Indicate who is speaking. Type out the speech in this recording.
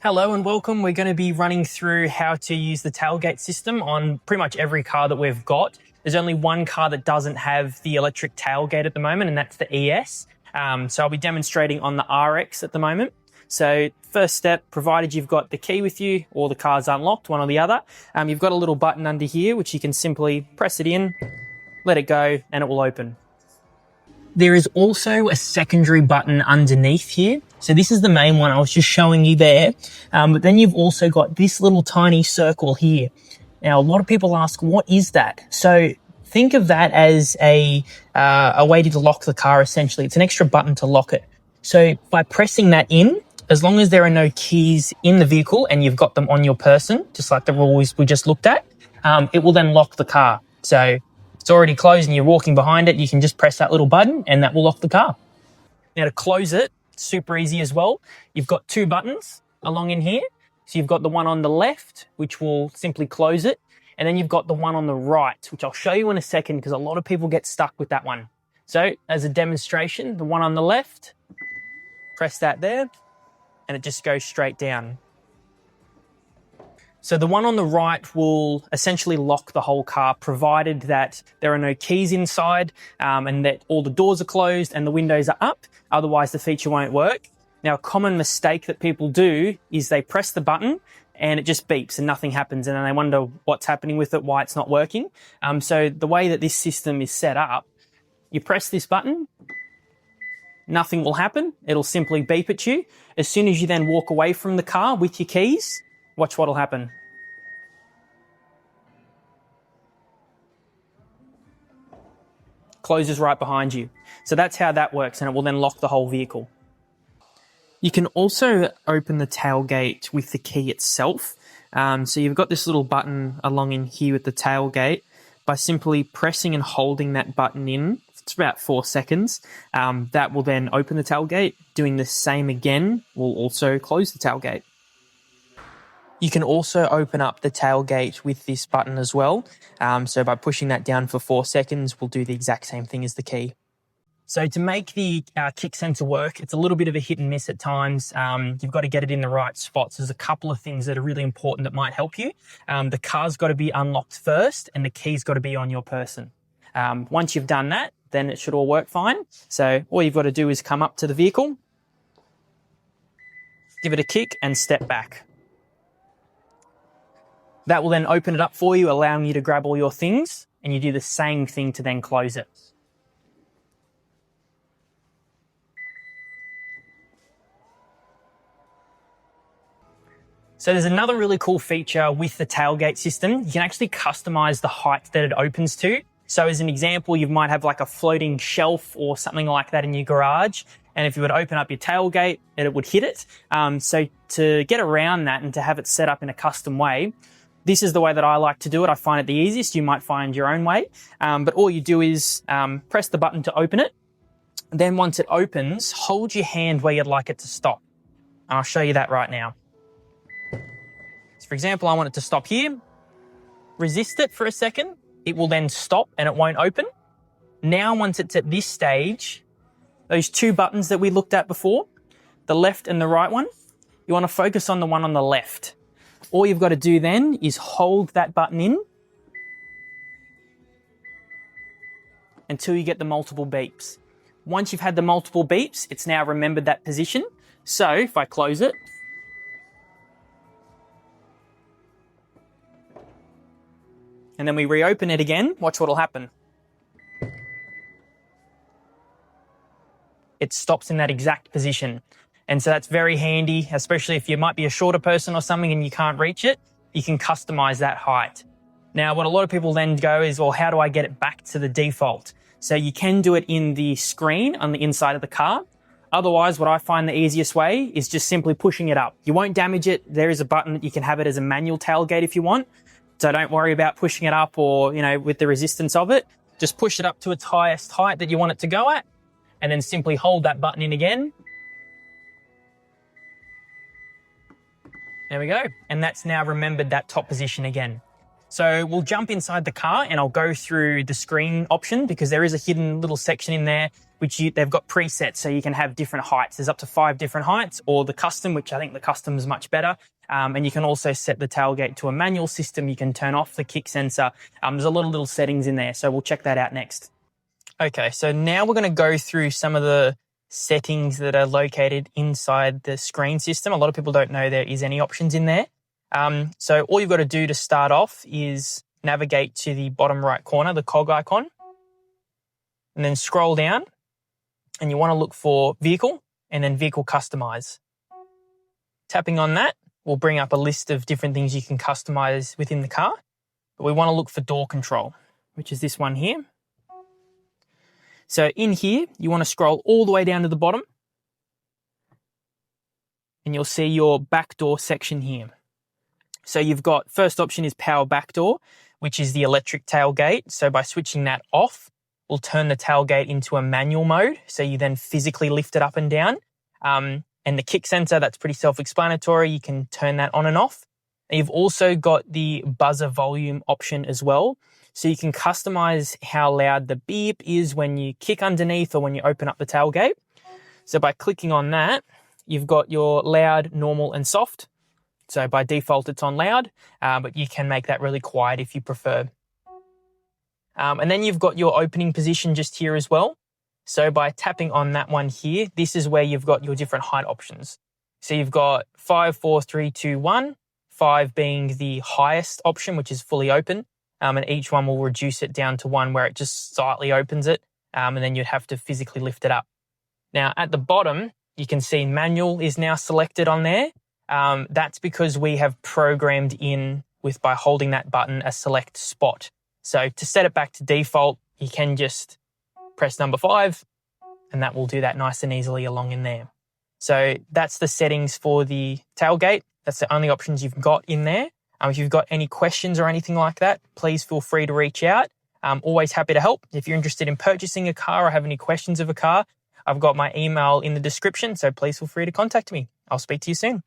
Speaker 1: Hello and welcome. We're going to be running through how to use the tailgate system on pretty much every car that we've got. There's only one car that doesn't have the electric tailgate at the moment, and that's the ES. So I'll be demonstrating on the RX at the moment. So first step, provided you've got the key with you or the car's unlocked, one or the other, you've got a little button under here which you can simply press it in, let it go, and it will open. There is also a secondary button underneath here. So this is the main one I was just showing you there. But then you've also got this little tiny circle here. Now, a lot of people ask, what is that? So think of that as a way to lock the car, essentially. It's an extra button to lock it. So by pressing that in, as long as there are no keys in the vehicle and you've got them on your person, just like the rules we just looked at, it will then lock the car. So it's already closed and you're walking behind it, you can just press that little button and that will lock the car. Now to close it, super easy as well. You've got two buttons along in here. So you've got the one on the left, which will simply close it. And then you've got the one on the right, which I'll show you in a second because a lot of people get stuck with that one. So as a demonstration, the one on the left, press that there and it just goes straight down. So the one on the right will essentially lock the whole car, provided that there are no keys inside and that all the doors are closed and the windows are up. Otherwise, the feature won't work. Now, a common mistake that people do is they press the button and it just beeps and nothing happens. And then they wonder what's happening with it, why it's not working. So the way that this system is set up, you press this button, nothing will happen. It'll simply beep at you. As soon as you then walk away from the car with your keys, watch what'll happen. Closes right behind you. So that's how that works, and it will then lock the whole vehicle. You can also open the tailgate with the key itself. So you've got this little button along in here with the tailgate. By simply pressing and holding that button in, it's about 4 seconds, that will then open the tailgate. Doing the same again will also close the tailgate. You can also open up the tailgate with this button as well. So by pushing that down for 4 seconds, we'll do the exact same thing as the key. So to make the kick sensor work, it's a little bit of a hit and miss at times. You've got to get it in the right spots. There's a couple of things that are really important that might help you. The car's got to be unlocked first and the key's got to be on your person. Once you've done that, then it should all work fine. So all you've got to do is come up to the vehicle, give it a kick and step back. That will then open it up for you, allowing you to grab all your things, and you do the same thing to then close it. So there's another really cool feature with the tailgate system. You can actually customize the height that it opens to. So as an example, you might have like a floating shelf or something like that in your garage. And if you would open up your tailgate, it would hit it. So to get around that and to have it set up in a custom way, this is the way that I like to do it. I find it the easiest. You might find your own way. But all you do is press the button to open it. Then once it opens, hold your hand where you'd like it to stop. And I'll show you that right now. So for example, I want it to stop here. Resist it for a second. It will then stop and it won't open. Now, once it's at this stage, those two buttons that we looked at before, the left and the right one, you want to focus on the one on the left. All you've got to do then is hold that button in until you get the multiple beeps. Once you've had the multiple beeps, it's now remembered that position. So if I close it, and then we reopen it again, watch what'll happen. It stops in that exact position. And so that's very handy, especially if you might be a shorter person or something and you can't reach it, you can customize that height. Now, what a lot of people then go is, well, how do I get it back to the default? So you can do it in the screen on the inside of the car. Otherwise, what I find the easiest way is just simply pushing it up. You won't damage it. There is a button that you can have it as a manual tailgate if you want. So don't worry about pushing it up or, with the resistance of it. Just push it up to its highest height that you want it to go at, and then simply hold that button in again. There we go. And that's now remembered that top position again. So we'll jump inside the car and I'll go through the screen option because there is a hidden little section in there which they've got presets so you can have different heights. There's up to 5 different heights, or the custom, which I think the custom is much better. And you can also set the tailgate to a manual system. You can turn off the kick sensor. There's a lot of little settings in there, so we'll check that out next. Okay, so now we're going to go through some of the settings that are located inside the screen system. A lot of people don't know there is any options in there. So all you've got to do to start off is navigate to the bottom right corner, the cog icon, and then scroll down, and you want to look for vehicle and then vehicle customize. Tapping on that will bring up a list of different things you can customize within the car. But we want to look for door control, which is this one here. So in here, you want to scroll all the way down to the bottom, and you'll see your back door section here. So you've got, first option is power back door, which is the electric tailgate. So by switching that off, we'll turn the tailgate into a manual mode. So you then physically lift it up and down. And the kick sensor, that's pretty self-explanatory. You can turn that on and off. And you've also got the buzzer volume option as well. So you can customize how loud the beep is when you kick underneath or when you open up the tailgate. So by clicking on that, you've got your loud, normal, and soft. So by default, it's on loud, but you can make that really quiet if you prefer. And then you've got your opening position just here as well. So by tapping on that one here, this is where you've got your different height options. So you've got 5, 4, 3, 2, 1, 5 being the highest option, which is fully open. And each one will reduce it down to 1 where it just slightly opens it. And then you'd have to physically lift it up. Now at the bottom, you can see manual is now selected on there. That's because we have programmed in by holding that button a select spot. So to set it back to default, you can just press number 5 and that will do that nice and easily along in there. So that's the settings for the tailgate. That's the only options you've got in there. If you've got any questions or anything like that, please feel free to reach out. I'm always happy to help. If you're interested in purchasing a car or have any questions of a car, I've got my email in the description, so please feel free to contact me. I'll speak to you soon.